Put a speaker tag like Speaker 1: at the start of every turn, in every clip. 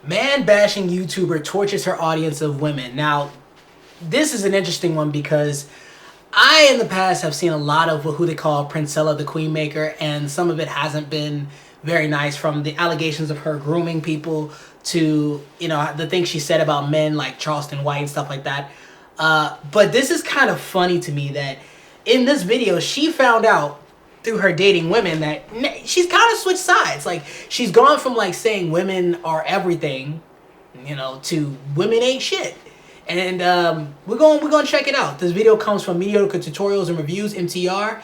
Speaker 1: Man-bashing YouTuber tortures her audience of women. Now, this is an interesting one because I, in the past, have seen a lot of who they call Princella the Queen Maker, and some of it hasn't been very nice, from the allegations of her grooming people to, you know, the things she said about men like Charleston White and stuff like that. But this is kind of funny to me that in this video, she found out through her dating women that she's kind of switched sides. Like, she's gone from like saying women are everything, you know, to women ain't shit. And we're going to check it out. This video comes from Mediocre Tutorials and Reviews, MTR.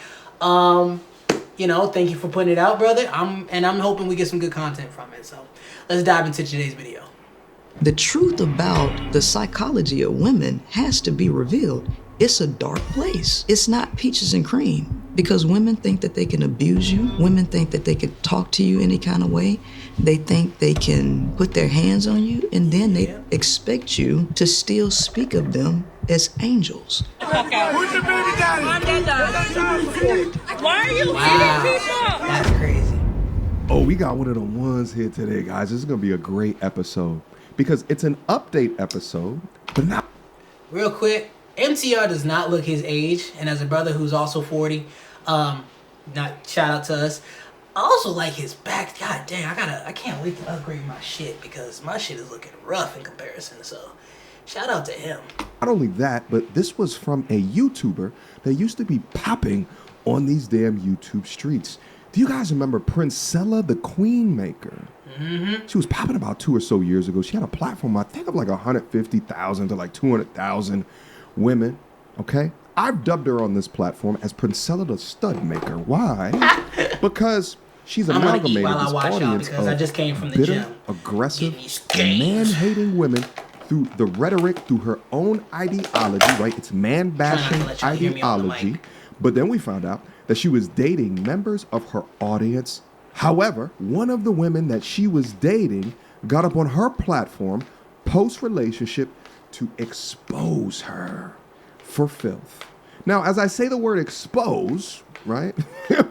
Speaker 1: You know, thank you for putting it out, brother. I'm hoping we get some good content from it. So let's dive into today's video.
Speaker 2: The truth about the psychology of women has to be revealed. It's a dark place. It's not peaches and cream, because women think that they can abuse you. Women think that they can talk to you any kind of way. They think they can put their hands on you, and then they expect you to still speak of them as angels.
Speaker 3: Okay. Who's your baby daddy? I'm that daddy. Why are you hitting people?
Speaker 1: That's crazy.
Speaker 4: Oh, we got one of the ones here today, guys. This is going to be a great episode because it's an update episode, but not.
Speaker 1: Real quick, MTR does not look his age, and as a brother who's also 40, not shout out to us. I also like his back. God dang, I can't wait to upgrade my shit because my shit is looking rough in comparison. So, shout out to him.
Speaker 4: Not only that, but this was from a YouTuber that used to be popping on these damn YouTube streets. Do you guys remember Princella the Queen Maker?
Speaker 1: Mm-hmm.
Speaker 4: She was popping about 2 or so years ago. She had a platform, I think, of like 150,000 to like 200,000 women, okay? I've dubbed her on this platform as Princella the Stud Maker. Why? Because she's amalgamated this audience of
Speaker 1: I just came from the
Speaker 4: bitter,
Speaker 1: gym.
Speaker 4: aggressive, man-hating women through the rhetoric, through her own ideology, right? It's man-bashing ideology. But then we found out that she was dating members of her audience. However, one of the women that she was dating got up on her platform post-relationship to expose her for filth. Now, as I say the word expose, right,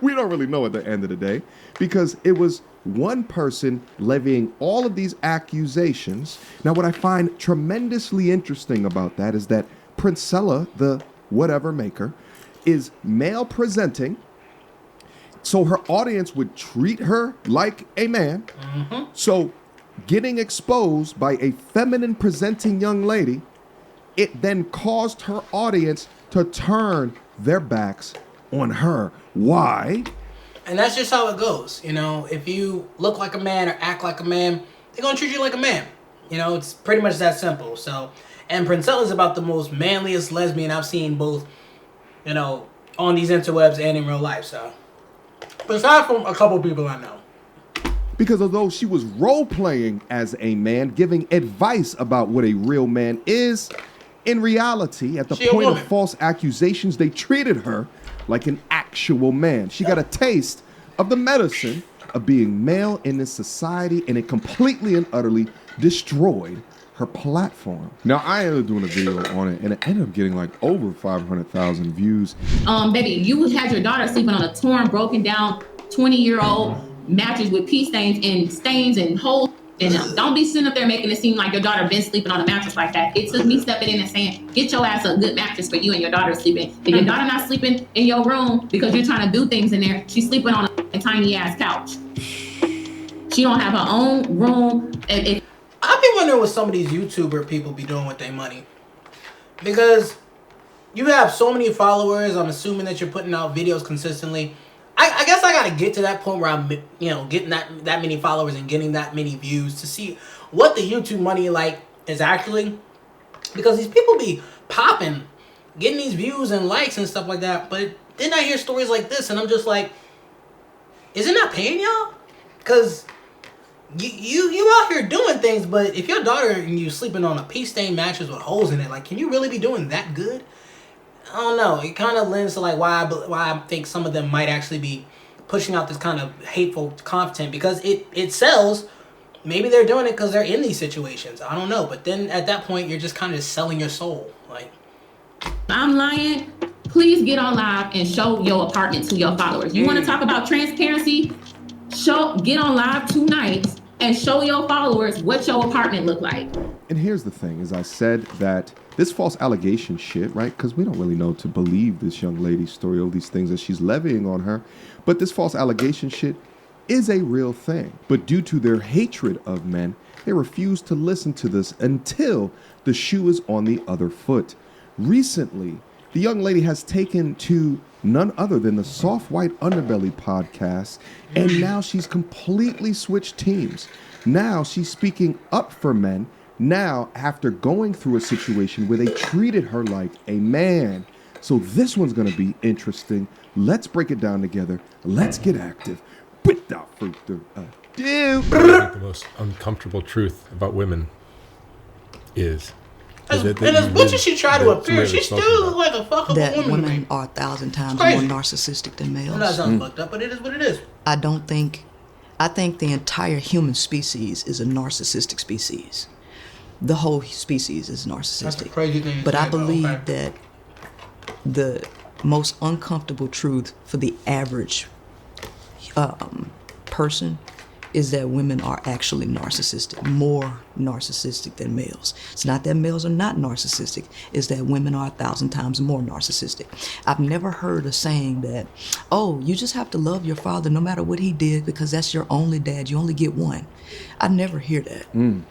Speaker 4: we don't really know at the end of the day, because it was one person levying all of these accusations. Now, what I find tremendously interesting about that is that Princella, the whatever maker, is male presenting, so her audience would treat her like a man. Mm-hmm. So getting exposed by a feminine presenting young lady, it then caused her audience to turn their backs on her. Why?
Speaker 1: And that's just how it goes. You know, if you look like a man or act like a man, they're going to treat you like a man. You know, it's pretty much that simple. So, and Princella's about the most manliest lesbian I've seen, both, you know, on these interwebs and in real life. So, aside from a couple people I know.
Speaker 4: Because although she was role-playing as a man, giving advice about what a real man is, in reality, at the point of false accusations, they treated her like an actual man. She got a taste of the medicine of being male in this society, and it completely and utterly destroyed her platform. Now, I ended up doing a video on it, and it ended up getting like over 500,000 views.
Speaker 5: Baby, you had your daughter sleeping on a torn, broken down, 20-year-old mattress with pee stains and holes. And don't be sitting up there making it seem like your daughter been sleeping on a mattress like that. It took me stepping in and saying, get your ass a good mattress for you and your daughter sleeping. If your daughter not sleeping in your room because you're trying to do things in there, she's sleeping on a tiny ass couch. She don't have her own room.
Speaker 1: I be wondering what some of these YouTuber people be doing with their money. Because you have so many followers, I'm assuming that you're putting out videos consistently. I guess I gotta get to that point where I'm, you know, getting that many followers and getting that many views to see what the YouTube money like is actually, because these people be popping, getting these views and likes and stuff like that. But then I hear stories like this, and I'm just like, is it not paying y'all? Because you out here doing things, but if your daughter and you sleeping on a pee-stained mattress with holes in it, like, can you really be doing that good? I don't know. It kind of lends to like why I think some of them might actually be pushing out this kind of hateful content, because it sells. Maybe they're doing it because they're in these situations. I don't know. But then at that point, you're just kind of selling your soul. Like,
Speaker 5: I'm lying. Please get on live and show your apartment to your followers. You want to talk about transparency? Get on live tonight and show your followers what your apartment look like.
Speaker 4: And here's the thing, as I said, that this false allegation shit, right? Because we don't really know to believe this young lady's story, all these things that she's levying on her. But this false allegation shit is a real thing. But due to their hatred of men, they refuse to listen to this until the shoe is on the other foot. Recently, the young lady has taken to none other than the Soft White Underbelly podcast, and now she's completely switched teams. Now she's speaking up for men, now after going through a situation where they treated her like a man. So this one's going to be interesting. Let's break it down together. Let's get active. Without further ado.
Speaker 6: I think the most uncomfortable truth about women is
Speaker 1: and as much as she tried to appear, she still looks like a fuckable
Speaker 2: that
Speaker 1: woman.
Speaker 2: Women are 1,000 times more narcissistic than males.
Speaker 1: That sounds fucked up, but it is what it is.
Speaker 2: I think the entire human species is a narcissistic species. The whole species is narcissistic.
Speaker 1: That's a crazy thing.
Speaker 2: But I believe that the most uncomfortable truth for the average person is that women are actually narcissistic, more narcissistic than males. It's not that males are not narcissistic, it's that women are 1,000 times more narcissistic. I've never heard a saying that, oh, you just have to love your father no matter what he did because that's your only dad, you only get one. I never hear that.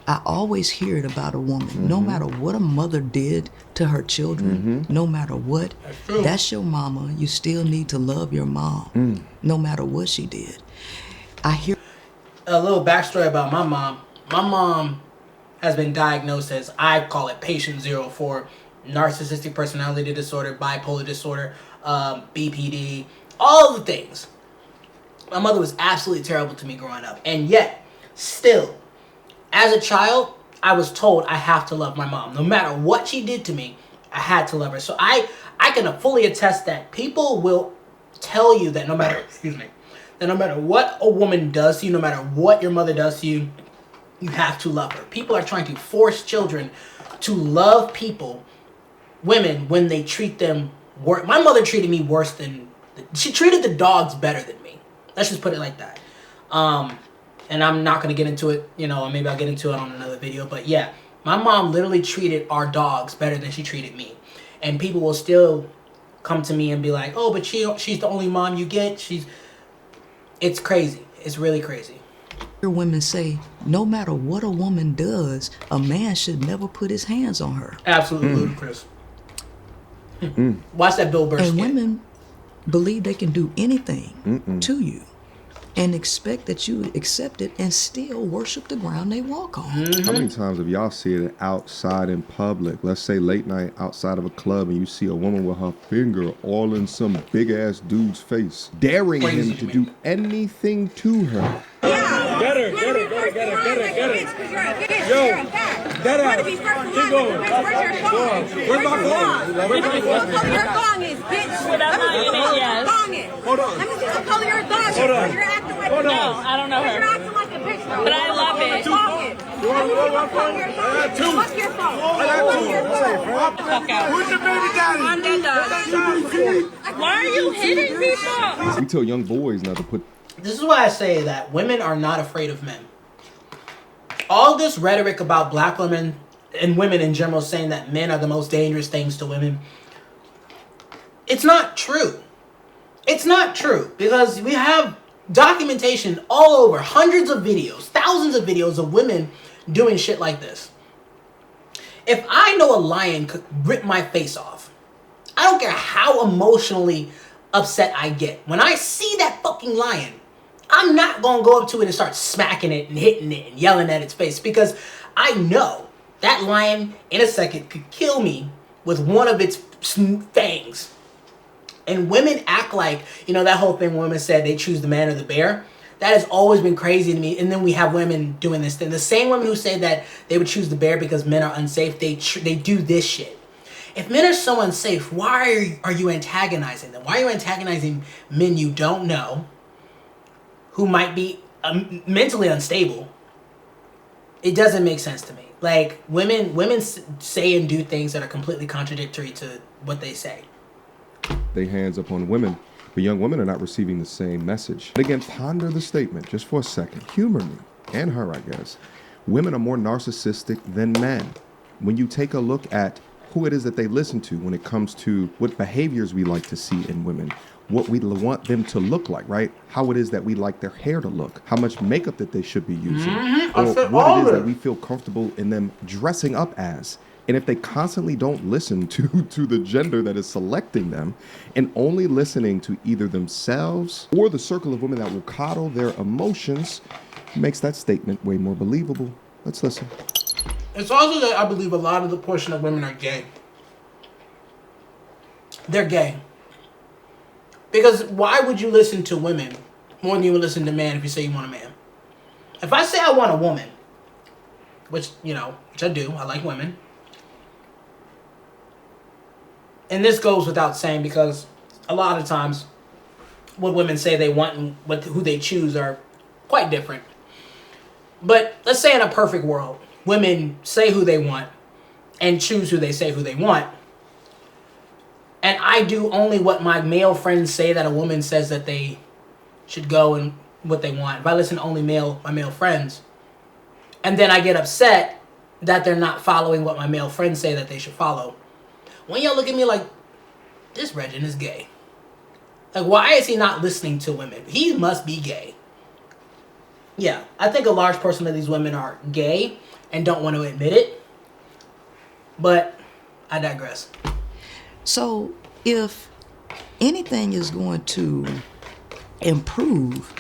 Speaker 2: I always hear it about a woman. No matter what a mother did to her children, no matter what, that's your mama. You still need to love your mom, no matter what she did. I hear
Speaker 1: a little backstory about my mom. My mom has been diagnosed as, I call it patient 04, narcissistic personality disorder, bipolar disorder, BPD, all the things. My mother was absolutely terrible to me growing up. And yet, still, as a child, I was told I have to love my mom. No matter what she did to me, I had to love her. So I can fully attest that people will tell you that no matter, that no matter what a woman does to you, no matter what your mother does to you, you have to love her. People are trying to force children to love women, when they treat them worse. My mother treated me worse than, she treated the dogs better than me. Let's just put it like that. And I'm not going to get into it, maybe I'll get into it on another video. But yeah, my mom literally treated our dogs better than she treated me. And people will still come to me and be like, oh, but she's the only mom you get. It's crazy. It's really crazy.
Speaker 2: Women say, no matter what a woman does, a man should never put his hands on her.
Speaker 1: Absolutely ludicrous. Watch that Bill Burr skit.
Speaker 2: And women believe they can do anything to you and expect that you accept it and still worship the ground they walk on.
Speaker 4: How many times have y'all seen it outside in public? Let's say late night outside of a club and you see a woman with her finger all in some big ass dude's face, daring him to do anything to her.
Speaker 3: Get her. Yo, get her. Keep going. Where's my phone?
Speaker 7: What color your thong is, bitch?
Speaker 3: Without my unit, yes.
Speaker 7: Thong is.
Speaker 3: Hold on.
Speaker 7: Let me see what color your thong is.
Speaker 3: Hold on.
Speaker 7: You're acting like
Speaker 3: Hold
Speaker 7: a
Speaker 3: on.
Speaker 7: bitch.
Speaker 3: I don't know her.
Speaker 7: You're acting like a bitch, bro.
Speaker 3: But I love it.
Speaker 7: Thong is.
Speaker 3: You want to my phone? I got two.
Speaker 7: Fuck your phone.
Speaker 3: I got two.
Speaker 7: Fuck out.
Speaker 3: Who's your baby daddy?
Speaker 7: I'm that
Speaker 3: Why are you hitting people?
Speaker 4: We tell young boys not to put.
Speaker 1: This is why I say that women are not afraid of men. All this rhetoric about black women and women in general saying that men are the most dangerous things to women, it's not true. It's not true, because we have documentation all over, hundreds of videos, thousands of videos of women doing shit like this. If I know a lion could rip my face off, I don't care how emotionally upset I get. When I see that fucking lion, I'm not going to go up to it and start smacking it and hitting it and yelling at its face, because I know that lion in a second could kill me with one of its fangs. And women act like, that whole thing women said they choose the man or the bear. That has always been crazy to me. And then we have women doing this thing. The same women who say that they would choose the bear because men are unsafe, they do this shit. If men are so unsafe, why are you antagonizing them? Why are you antagonizing men you don't know, who might be mentally unstable? It doesn't make sense to me. Like, women say and do things that are completely contradictory to what they say.
Speaker 4: They hands up on women, but young women are not receiving the same message. And again, ponder the statement just for a second. Humor me. and her, I guess, women are more narcissistic than men. When you take a look at who it is that they listen to when it comes to what behaviors we like to see in women, what we want them to look like, right? How it is that we like their hair to look, how much makeup that they should be using, or what it is that we feel comfortable in them dressing up as. And if they constantly don't listen to the gender that is selecting them and only listening to either themselves or the circle of women that will coddle their emotions, makes that statement way more believable. Let's listen.
Speaker 1: It's also that I believe a lot of the portion of women are gay. They're gay. Because why would you listen to women more than you would listen to men if you say you want a man? If I say I want a woman, which I do, I like women. And this goes without saying because a lot of times what women say they want and who they choose are quite different. But let's say in a perfect world, women say who they want and choose who they say who they want. And I do only what my male friends say that a woman says that they should go and what they want. If I listen to only my male friends, and then I get upset that they're not following what my male friends say that they should follow. When y'all look at me like, this Regin is gay. Like, why is he not listening to women? He must be gay. Yeah, I think a large portion of these women are gay and don't want to admit it. But I digress.
Speaker 2: So if anything is going to improve,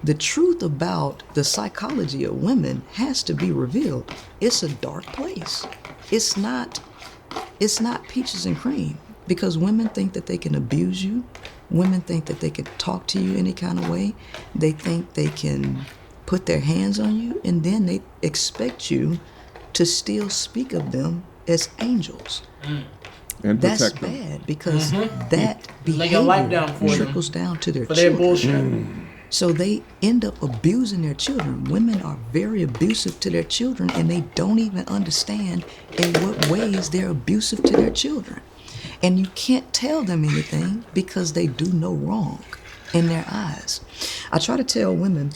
Speaker 2: the truth about the psychology of women has to be revealed. It's a dark place. It's not peaches and cream, because women think that they can abuse you. Women think that they can talk to you any kind of way. They think they can put their hands on you, and then they expect you to still speak of them as angels.
Speaker 4: And
Speaker 2: that's
Speaker 4: protect them.
Speaker 2: bad, because that behavior
Speaker 1: life down for
Speaker 2: trickles down to their
Speaker 1: for
Speaker 2: children.
Speaker 1: their bullshit.
Speaker 2: So they end up abusing their children. Women are very abusive to their children, and they don't even understand in what ways they're abusive to their children. And you can't tell them anything because they do no wrong in their eyes. I try to tell women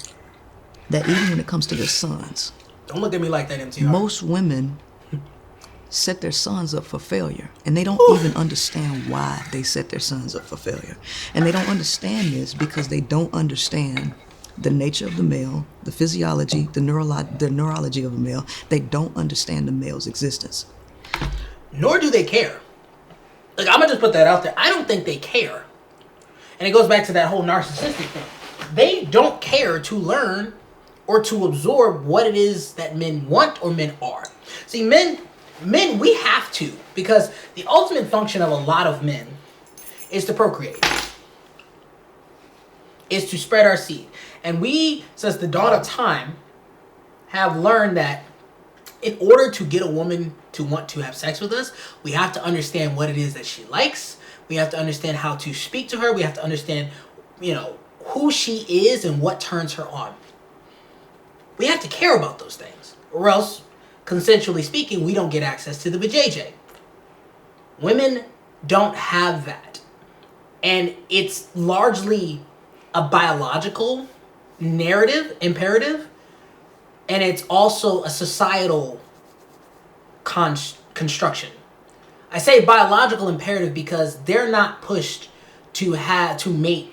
Speaker 2: that even when it comes to their sons,
Speaker 1: Don't look at me like that, MTR.
Speaker 2: most women set their sons up for failure, and they don't even understand why they set their sons up for failure. And they don't understand this because they don't understand the nature of the male, the physiology, the neurology of the male. They don't understand the male's existence.
Speaker 1: Nor do they care. Like, I'm gonna just put that out there. I don't think they care. And it goes back to that whole narcissistic thing. They don't care to learn or to absorb what it is that men want or men are. See, men, we have to, because the ultimate function of a lot of men is to procreate, is to spread our seed. And we, since the dawn of time, have learned that in order to get a woman to want to have sex with us, we have to understand what it is that she likes. We have to understand how to speak to her. We have to understand, who she is and what turns her on. We have to care about those things, or else, consensually speaking, we don't get access to the vajayjay. Women don't have that. And it's largely a biological narrative, imperative, and it's also a societal construction. I say biological imperative because they're not pushed to mate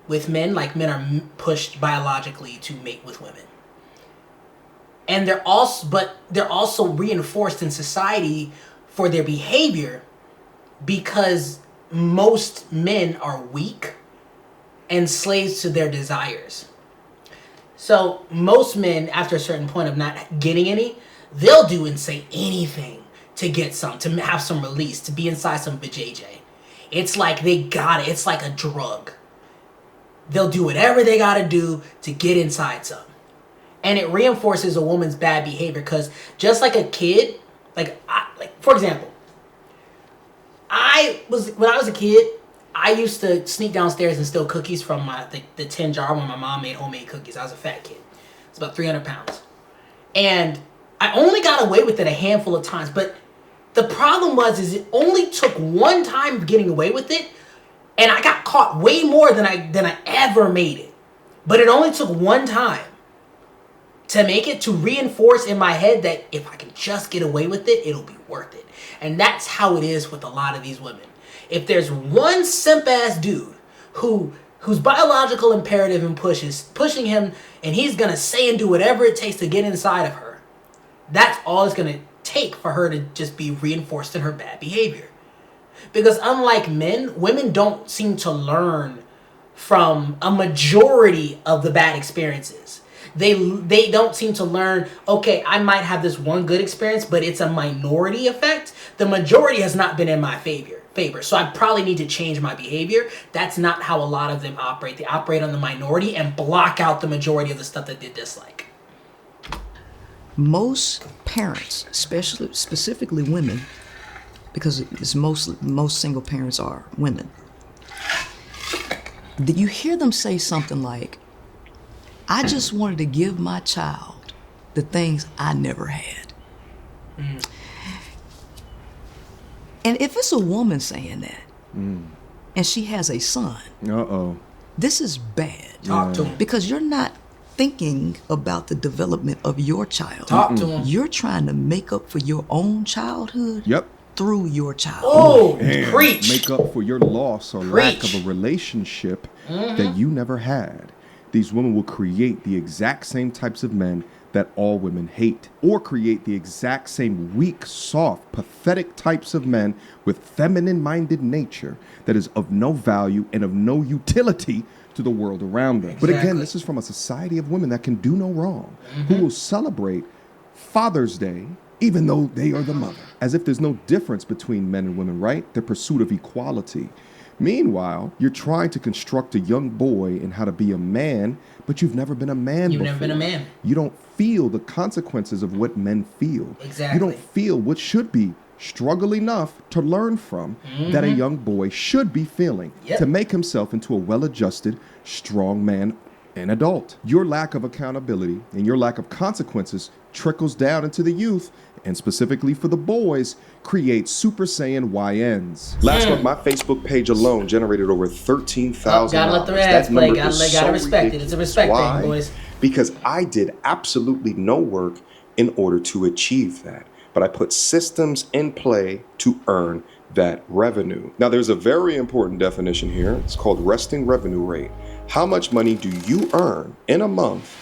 Speaker 1: with men like men are pushed biologically to mate with women. And they're also reinforced in society for their behavior because most men are weak and slaves to their desires. So most men, after a certain point of not getting any, they'll do and say anything to get some, to have some release, to be inside some vajayjay. It's like they got it. It's like a drug. They'll do whatever they got to do to get inside some. And it reinforces a woman's bad behavior because just like a kid, for example, when I was a kid, I used to sneak downstairs and steal cookies from the tin jar when my mom made homemade cookies. I was a fat kid. It's about 300 pounds. And I only got away with it a handful of times. But the problem is it only took one time of getting away with it. And I got caught way more than I ever made it. But it only took one time. to reinforce in my head that if I can just get away with it, it'll be worth it. And that's how it is with a lot of these women. If there's one simp ass dude whose biological imperative and pushing him, and he's gonna say and do whatever it takes to get inside of her, that's all it's gonna take for her to just be reinforced in her bad behavior. Because unlike men, women don't seem to learn from a majority of the bad experiences. They don't seem to learn, okay, I might have this one good experience, but it's a minority effect. The majority has not been in my favor. So I probably need to change my behavior. That's not how a lot of them operate. They operate on the minority and block out the majority of the stuff that they dislike.
Speaker 2: Most parents, specifically women, because it's most single parents are women, you hear them say something like, I just wanted to give my child the things I never had. And if it's a woman saying that, and she has a son, this is bad.
Speaker 1: Talk to him.
Speaker 2: Because you're not thinking about the development of your child.
Speaker 1: Talk to him.
Speaker 2: You're trying to make up for your own childhood through your child.
Speaker 1: Oh,
Speaker 4: and
Speaker 1: preach.
Speaker 4: make up for your loss or lack of a relationship that you never had. These women will create the exact same types of men that all women hate, or create the exact same weak, soft, pathetic types of men with feminine-minded nature that is of no value and of no utility to the world around them. But again, this is from a society of women that can do no wrong, who will celebrate Father's Day even though they are the mother, as if there's no difference between men and women, right? Their pursuit of equality. Meanwhile, you're trying to construct a young boy in how to be a man, but you've never been a man before.
Speaker 1: Never been a man.
Speaker 4: You don't feel the consequences of what men feel.
Speaker 1: Exactly.
Speaker 4: You don't feel what should be struggle enough to learn from that a young boy should be feeling to make himself into a well-adjusted, strong man and adult. Your lack of accountability and your lack of consequences trickles down into the youth, and specifically for the boys, creates Super Saiyan YNs. Last month, my Facebook page alone generated over $13,000.
Speaker 1: Gotta let the ads play. Gotta respect it. It's a respect thing, boys.
Speaker 4: Because I did absolutely no work in order to achieve that. But I put systems in play to earn that revenue. Now, there's a very important definition here. It's called resting revenue rate. How much money do you earn in a month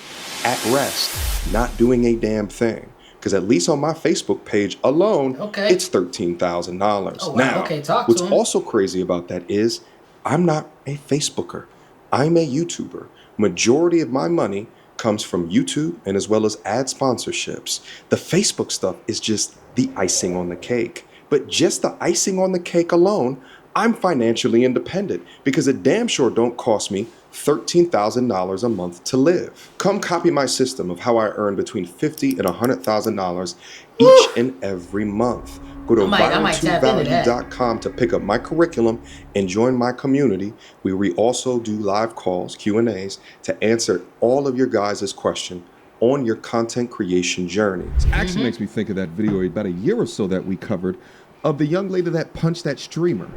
Speaker 4: at rest, not doing a damn thing? Because at least on my Facebook page alone, it's $13,000.
Speaker 1: Oh, wow.
Speaker 4: Now, what's also crazy about that is I'm not a Facebooker. I'm a YouTuber. Majority of my money comes from YouTube and as well as ad sponsorships. The Facebook stuff is just the icing on the cake. But just the icing on the cake alone, I'm financially independent because it damn sure don't cost me $13,000 a month to live. Come copy my system of how I earn between $50,000 and $100,000 each and every month. Go to viral2value.com to pick up my curriculum and join my community, where we also do live calls, Q&As, to answer all of your guys' questions on your content creation journey. It actually makes me think of that video about a year or so that we covered of the young lady that punched that streamer.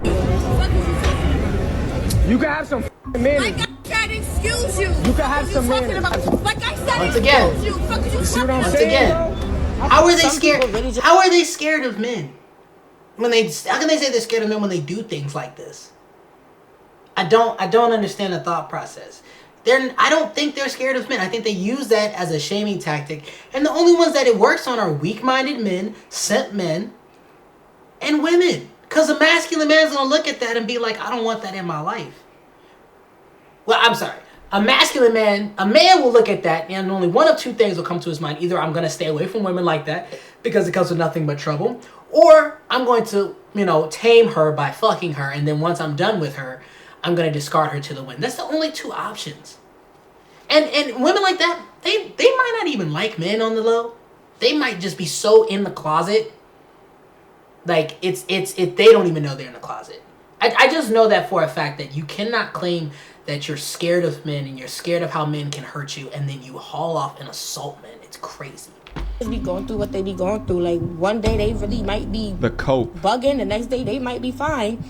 Speaker 3: You can have some manners.
Speaker 7: Like I said, excuse you.
Speaker 3: You can have some manners.
Speaker 7: Like I said,
Speaker 1: Once again.
Speaker 7: excuse you. Fuck you
Speaker 3: See what I'm
Speaker 1: Once
Speaker 3: saying,
Speaker 1: again,
Speaker 3: bro?
Speaker 1: how are they scared? How are they scared of men? How can they say they're scared of men when they do things like this? I don't understand the thought process. I don't think they're scared of men. I think they use that as a shaming tactic. And the only ones that it works on are weak-minded men, simp men, and women. Because a masculine man is going to look at that and be like, I don't want that in my life. Well, I'm sorry. A man will look at that and only one of two things will come to his mind. Either I'm going to stay away from women like that because it comes with nothing but trouble. Or I'm going to, tame her by fucking her. And then once I'm done with her, I'm going to discard her to the wind. That's the only two options. And women like that, they might not even like men on the low. They might just be so in the closet. Like, they don't even know they're in the closet. I just know that for a fact that you cannot claim that you're scared of men and you're scared of how men can hurt you and then you haul off and assault men. It's crazy.
Speaker 8: Be going through what they be going through. Like, one day they really might be
Speaker 4: the cope
Speaker 8: bugging, the next day they might be fine.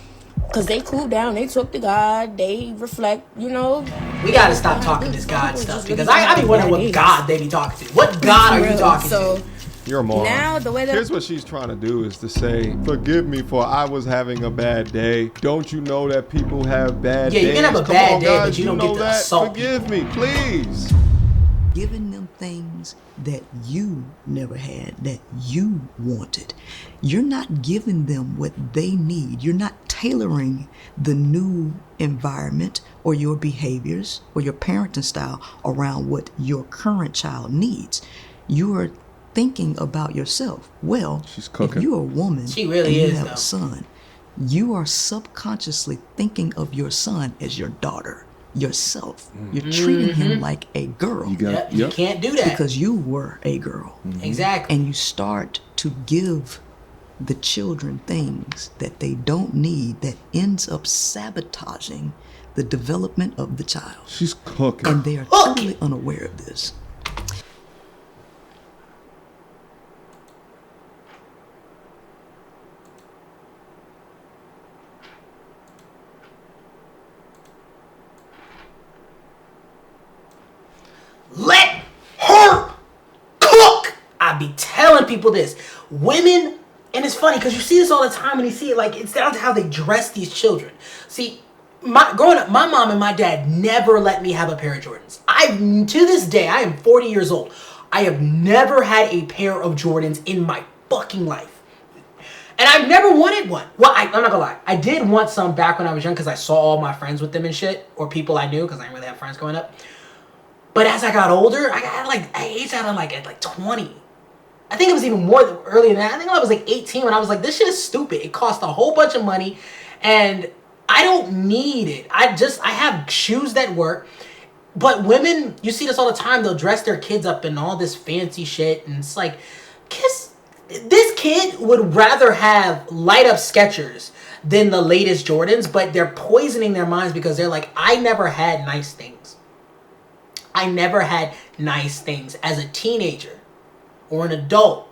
Speaker 8: Because they cooled down, they took to God, they reflect, you know.
Speaker 1: We gotta stop talking this God stuff because I be wondering what God they be talking to. What God are you talking to?
Speaker 4: You're a moron.
Speaker 8: Now the way that
Speaker 4: Here's what she's trying to do is to say, forgive me for I was having a bad day. Don't you know that people have bad days?
Speaker 1: Yeah, you can have a bad day, but you don't get to assault
Speaker 4: Forgive me, please.
Speaker 2: Giving them things that you never had, that you wanted. You're not giving them what they need. You're not tailoring the new environment or your behaviors or your parenting style around what your current child needs. You are thinking about yourself. Well,
Speaker 4: she's cooking.
Speaker 2: If you're a woman
Speaker 1: she really
Speaker 2: and you
Speaker 1: is,
Speaker 2: have
Speaker 1: though.
Speaker 2: a son, you are subconsciously thinking of your son as your daughter. Yourself. You're treating him like a girl.
Speaker 1: You can't do that.
Speaker 2: Because you were a girl.
Speaker 1: Exactly.
Speaker 2: And you start to give the children things that they don't need that ends up sabotaging the development of the child.
Speaker 4: She's cooking.
Speaker 2: And they are totally unaware of this.
Speaker 1: Let her cook. I be telling people this. Women, and it's funny because you see this all the time and you see it like it's down to how they dress these children. See, growing up, my mom and my dad never let me have a pair of Jordans. To this day, I am 40 years old. I have never had a pair of Jordans in my fucking life. And I've never wanted one. Well, I'm not gonna lie. I did want some back when I was young because I saw all my friends with them and shit. Or people I knew because I didn't really have friends growing up. But as I got older, I aged out at 20. I think it was even more earlier than that. I think I was like 18 when I was like, this shit is stupid. It cost a whole bunch of money and I don't need it. I have shoes that work. But women, you see this all the time. They'll dress their kids up in all this fancy shit. And it's like, this kid would rather have light up Skechers than the latest Jordans. But they're poisoning their minds because they're like, I never had nice things. I never had nice things as a teenager or an adult.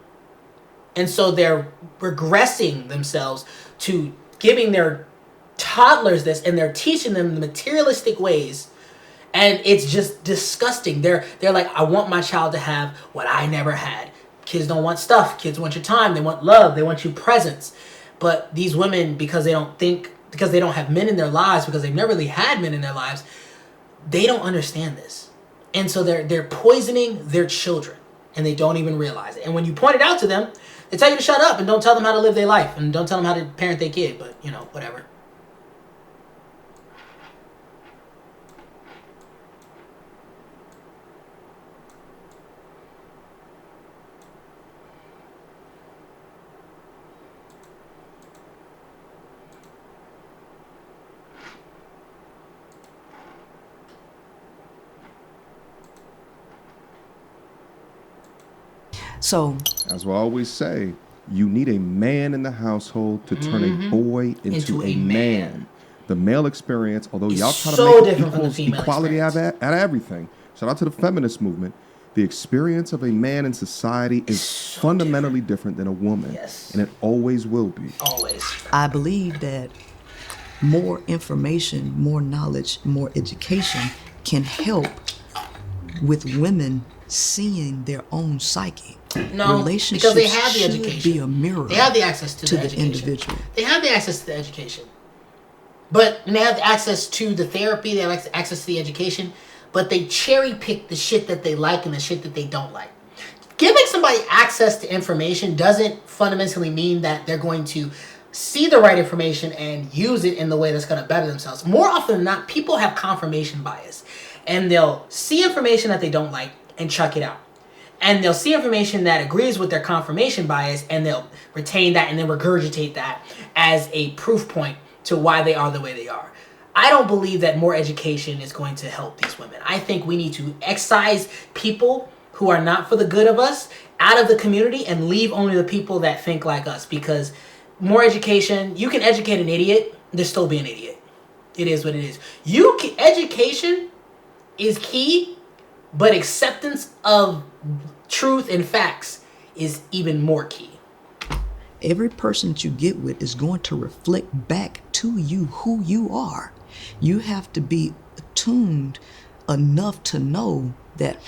Speaker 1: And so they're regressing themselves to giving their toddlers this and they're teaching them the materialistic ways. And it's just disgusting. They're like, I want my child to have what I never had. Kids don't want stuff. Kids want your time. They want love. They want you presence. But these women, because they don't have men in their lives, because they've never really had men in their lives, they don't understand this. And so they're poisoning their children and they don't even realize it. And when you point it out to them, they tell you to shut up and don't tell them how to live their life and don't tell them how to parent their kid, but you know, whatever.
Speaker 2: So,
Speaker 4: as we always say, you need a man in the household to turn a boy into a man. The male experience, although y'all try to make equals equality out of everything, shout out to the feminist movement, the experience of a man in society is fundamentally different than a woman.
Speaker 1: Yes.
Speaker 4: And it always will be.
Speaker 1: Always.
Speaker 2: I believe that more information, more knowledge, more education can help with women seeing their own psyche.
Speaker 1: No, because they have the education.
Speaker 2: Be a mirror.
Speaker 1: They have the access to the education.
Speaker 2: Individual.
Speaker 1: They have the access to the education. But they have access to the therapy, they have access to the education, but they cherry pick the shit that they like and the shit that they don't like. Giving somebody access to information doesn't fundamentally mean that they're going to see the right information and use it in the way that's going to better themselves. More often than not, people have confirmation bias. And they'll see information that they don't like and chuck it out. And they'll see information that agrees with their confirmation bias and they'll retain that and then regurgitate that as a proof point to why they are the way they are. I don't believe that more education is going to help these women. I think we need to excise people who are not for the good of us out of the community and leave only the people that think like us. Because more education, you can educate an idiot, they'll still be an idiot. It is what it is. Education is key, but acceptance of truth and facts is even more key.
Speaker 2: Every person that you get with is going to reflect back to you who you are. You have to be attuned enough to know that,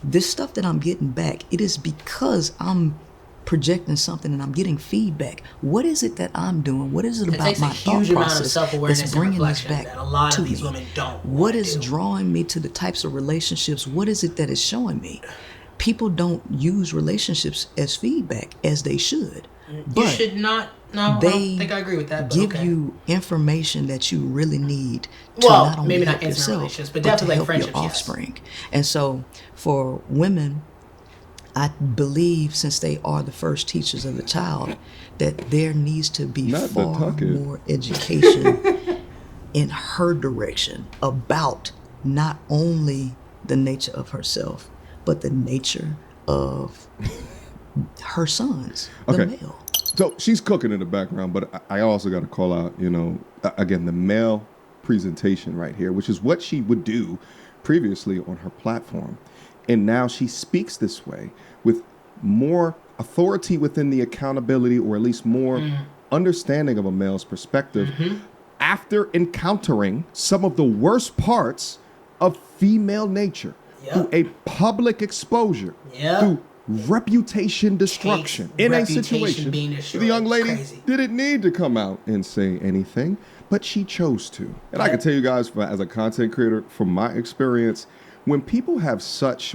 Speaker 2: this stuff that I'm getting back, it is because I'm projecting something and I'm getting feedback. What is it that I'm doing? What is it about my thought process that's bringing this back
Speaker 1: that a lot
Speaker 2: to
Speaker 1: of these
Speaker 2: me?
Speaker 1: women don't.
Speaker 2: What is drawing me to the types of relationships? What is it that is showing me? People don't use relationships as feedback as they should.
Speaker 1: You should not. No, I don't think I agree with that. But
Speaker 2: give you information that you really need to
Speaker 1: well,
Speaker 2: not only
Speaker 1: maybe
Speaker 2: help
Speaker 1: not intimate
Speaker 2: yourself,
Speaker 1: relationships,
Speaker 2: but
Speaker 1: but
Speaker 2: to
Speaker 1: definitely
Speaker 2: help
Speaker 1: like
Speaker 2: your
Speaker 1: friendships.
Speaker 2: offspring. And so for women, I believe, since they are the first teachers of the child, that there needs to be far more education in her direction about not only the nature of herself, but the nature of her sons, the male.
Speaker 4: So she's cooking in the background, but I also got to call out, again, the male presentation right here, which is what she would do previously on her platform. And now she speaks this way with more authority within the accountability, or at least more understanding of a male's perspective after encountering some of the worst parts of female nature through a public exposure, through reputation destruction in a situation. The young lady didn't need to come out and say anything, but she chose to. And I can tell you guys, as a content creator, from my experience, when people have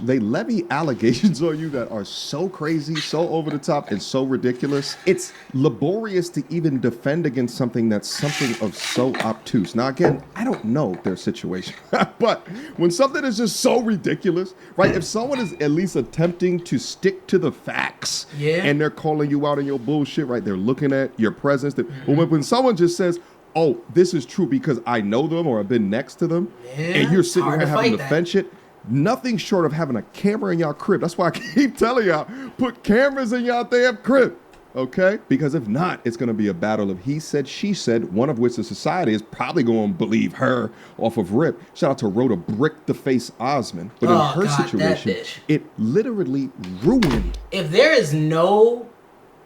Speaker 4: they levy allegations on you that are so crazy, so over the top, and so ridiculous, it's laborious to even defend against something that's something of so obtuse. Now, again, I don't know their situation, but when something is just so ridiculous, right? If someone is at least attempting to stick to the facts and they're calling you out on your bullshit, right? They're looking at your presence. When someone just says, oh, this is true because I know them or I've been next to them, and you're sitting here having to fence it, nothing short of having a camera in y'all crib. That's why I keep telling y'all, put cameras in y'all damn crib, okay? Because if not, it's going to be a battle of he said, she said, one of which the society is probably going to believe her off of rip. Shout out to Rhoda Brick the Face Osmond. But in her situation, it literally ruined.
Speaker 1: If there is no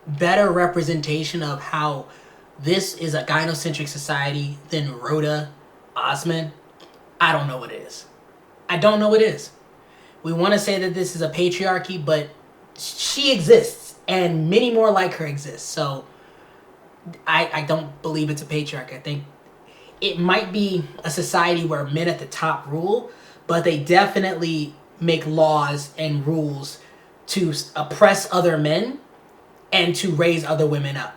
Speaker 1: better representation of how this is a gynocentric society than Rhoda Osmond, I don't know what it is. I don't know what it is. We want to say that this is a patriarchy, but she exists, and many more like her exist. So I don't believe it's a patriarchy. I think it might be a society where men at the top rule, but they definitely make laws and rules to oppress other men and to raise other women up.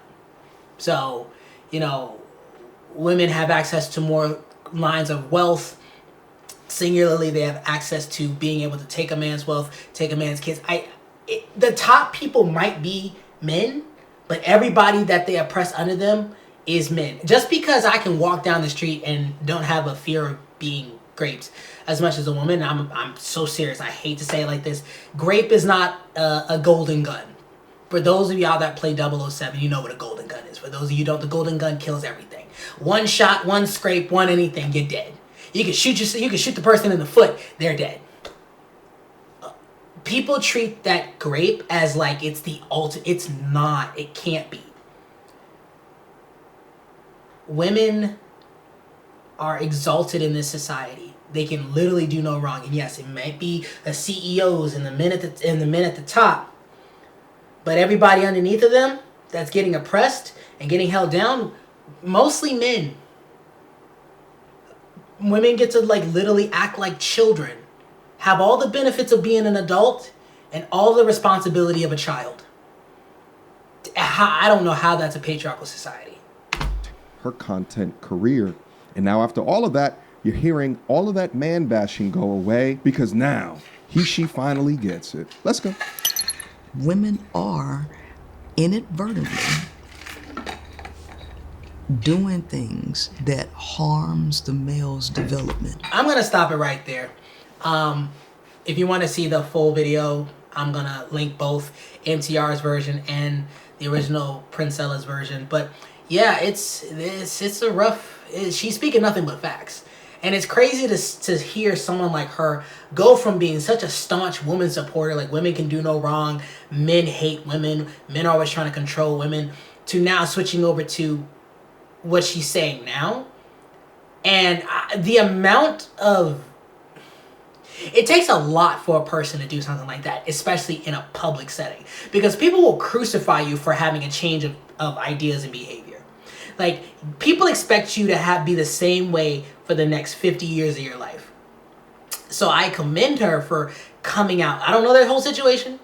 Speaker 1: So, women have access to more lines of wealth. Singularly, they have access to being able to take a man's wealth, take a man's kids. The top people might be men, but everybody that they oppress under them is men. Just because I can walk down the street and don't have a fear of being raped as much as a woman, I'm so serious. I hate to say it like this. Grape is not a golden gun. For those of y'all that play 007, you know what a golden gun is. For those of you who don't, the golden gun kills everything. One shot, one scrape, one anything, you're dead. You can shoot the person in the foot, they're dead. People treat that grape as like it's the ultimate. It's not. It can't be. Women are exalted in this society. They can literally do no wrong. And yes, it might be the CEOs and the men at the top, but everybody underneath of them that's getting oppressed and getting held down, mostly men. Women get to literally act like children, have all the benefits of being an adult and all the responsibility of a child. I don't know how that's a patriarchal society.
Speaker 4: Her content career. And now after all of that, you're hearing all of that man bashing go away because now she finally gets it. Let's go.
Speaker 2: Women are inadvertently doing things that harms the male's development.
Speaker 1: I'm going to stop it right there. If you want to see the full video, I'm going to link both MTR's version and the original Princella's version. But yeah, it's a rough... She's speaking nothing but facts. And it's crazy to hear someone like her go from being such a staunch woman supporter, like women can do no wrong, men hate women, men are always trying to control women, to now switching over to what she's saying now. And the amount of... It takes a lot for a person to do something like that, especially in a public setting. Because people will crucify you for having a change of ideas and behavior. Like, people expect you to be the same way for the next 50 years of your life. So I commend her for coming out. I don't know their whole situation.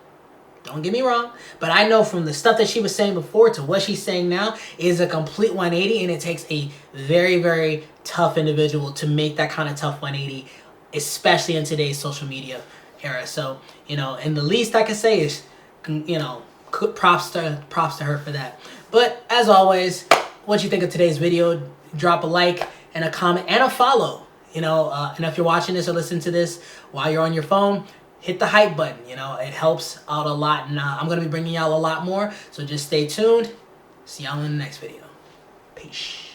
Speaker 1: Don't get me wrong. But I know from the stuff that she was saying before to what she's saying now is a complete 180. And it takes a very, very tough individual to make that kind of tough 180, especially in today's social media era. So, and the least I can say is, props to her for that. But as always, what you think of today's video, drop a like and a comment and a follow. And if you're watching this or listening to this while you're on your phone, hit the hype button. It helps out a lot. And I'm going to be bringing y'all a lot more. So just stay tuned. See y'all in the next video. Peace.